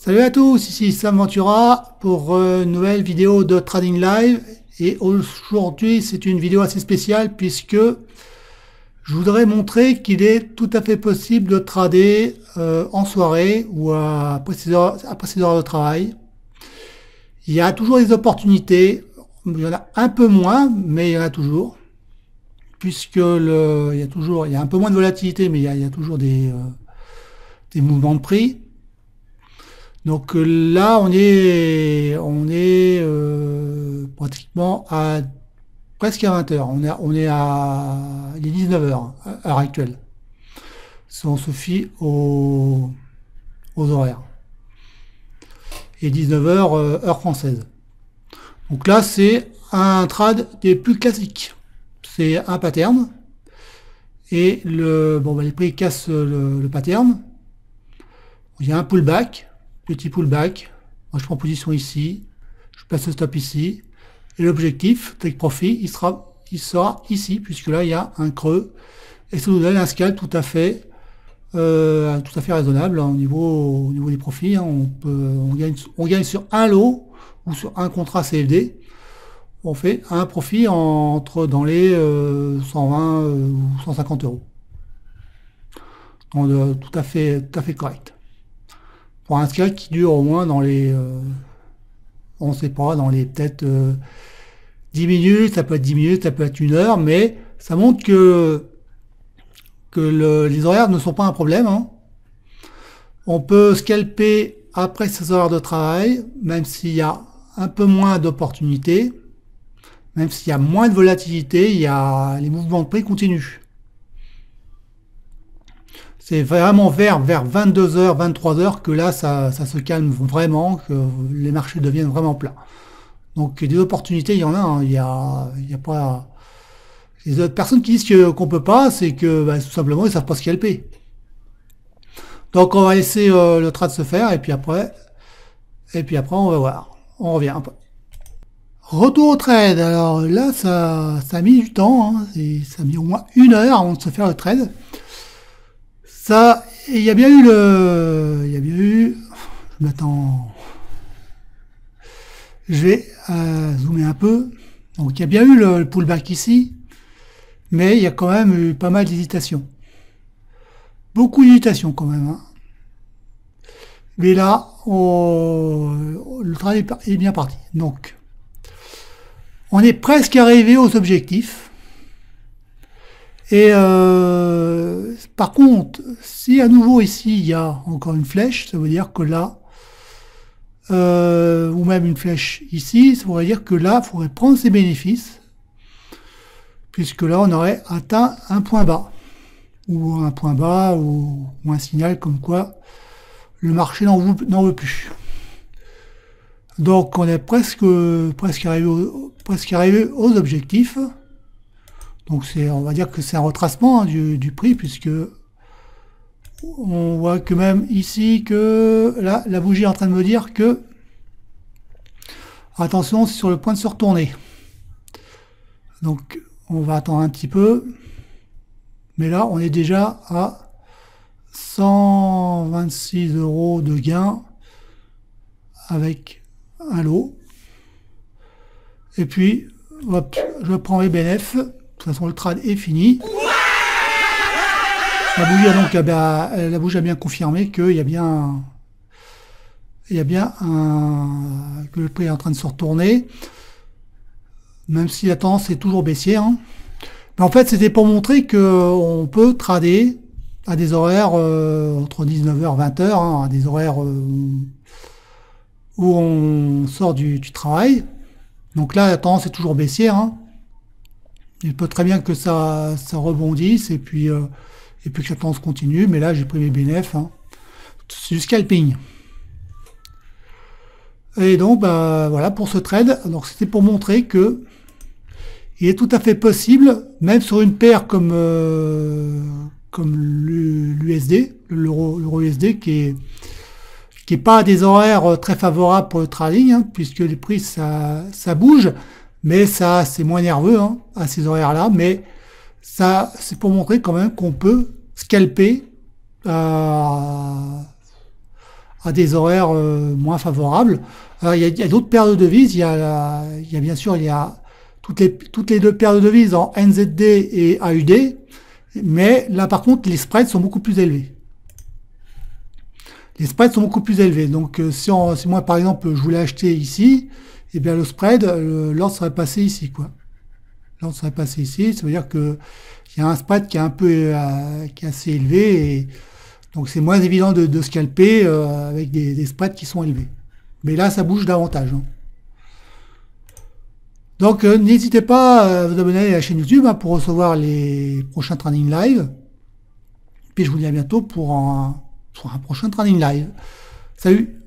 Salut à tous, ici Sam Ventura pour une nouvelle vidéo de Trading Live. Et aujourd'hui, c'est une vidéo assez spéciale puisque je voudrais montrer qu'il est tout à fait possible de trader en soirée ou après ses heures de travail. Il y a toujours des opportunités, il y en a un peu moins, mais il y en a toujours. Puisque il y a un peu moins de volatilité, mais il y a toujours des mouvements de prix. Donc là, on est pratiquement à presque à 20 heures. Il est 19 heures à l'heure actuelle. Si on se fie aux horaires. Et 19 heures heure française. Donc là, c'est un trade des plus classiques. C'est un pattern. Et les prix cassent le pattern. Il y a un pullback. Petit pullback, moi je prends position ici, je place le stop ici, et l'objectif, take profit, il sera ici, puisque là il y a un creux, et ça nous donne un scale tout à fait raisonnable hein, au niveau des profits. Hein. On gagne sur un lot ou sur un contrat CFD, on fait un profit dans les 120 ou 150 euros. Donc tout à fait correct. Pour un scale qui dure au moins dans les, on sait pas, dans les peut-être 10 minutes, ça peut être 10 minutes, ça peut être 1 heure, mais ça montre que les horaires ne sont pas un problème. Hein. On peut scalper après ses heures de travail, même s'il y a un peu moins d'opportunités, même s'il y a moins de volatilité, les mouvements de prix continuent. C'est vraiment vers 22 heures, 23 heures que là, ça se calme vraiment, que les marchés deviennent vraiment plats. Donc des opportunités, il y en a. Hein. Il y a pas. Les autres personnes qui disent qu'on peut pas, c'est que tout simplement ils savent pas scalper. Donc on va laisser le trade se faire et puis après on va voir. On revient un peu. Retour au trade. Alors là, ça a mis du temps. Hein. Ça a mis au moins 1 heure avant de se faire le trade. Ça, il y a bien eu je vais zoomer un peu. Donc il y a bien eu le pullback ici, mais il y a quand même eu pas mal d'hésitations. Beaucoup d'hésitations quand même. Hein. Mais là, le travail est bien parti. Donc, on est presque arrivé aux objectifs. Et par contre, si à nouveau ici il y a encore une flèche, ça veut dire que là, ou même une flèche ici, ça voudrait dire que là, il faudrait prendre ses bénéfices, puisque là, on aurait atteint un point bas, ou un signal comme quoi le marché n'en veut plus. Donc, on est presque arrivé aux objectifs. Donc on va dire que c'est un retracement hein, du prix, puisque on voit que même ici que là la bougie est en train de me dire que attention, c'est sur le point de se retourner. Donc on va attendre un petit peu, mais là on est déjà à 126 euros de gain avec un lot. Et puis hop, je prends mes bénéfices. De toute façon, le trade est fini. La bougie a bien confirmé qu'il y a bien, que le prix est en train de se retourner, même si la tendance est toujours baissière. Hein. Mais en fait, c'était pour montrer qu'on peut trader à des horaires entre 19h et 20h, hein, à des horaires où on sort du travail. Donc là, la tendance est toujours baissière. Hein. Il peut très bien que ça rebondisse et puis que la tendance continue, mais là j'ai pris mes bénéfices. Hein. C'est du scalping. Et donc voilà pour ce trade. Donc c'était pour montrer que il est tout à fait possible, même sur une paire comme l'USD, l'euro USD, qui est pas à des horaires très favorables pour le trading, hein, puisque les prix ça bouge. Mais ça, c'est moins nerveux hein, à ces horaires-là. Mais ça, c'est pour montrer quand même qu'on peut scalper à à des horaires moins favorables. Alors, il y a d'autres paires de devises. Il y a bien sûr il y a toutes les deux paires de devises en NZD et AUD. Mais là, par contre, les spreads sont beaucoup plus élevés. Les spreads sont beaucoup plus élevés. Donc, si moi, par exemple, je voulais acheter ici, eh bien, le spread, l'ordre serait passé ici, quoi. L'ordre serait passé ici. Ça veut dire que il y a un spread qui est un peu, qui est assez élevé. Et donc, c'est moins évident de scalper avec des spreads qui sont élevés. Mais là, ça bouge davantage, hein. Donc, n'hésitez pas à vous abonner à la chaîne YouTube hein, pour recevoir les prochains trading live. Puis, je vous dis à bientôt pour un prochain trading live. Salut!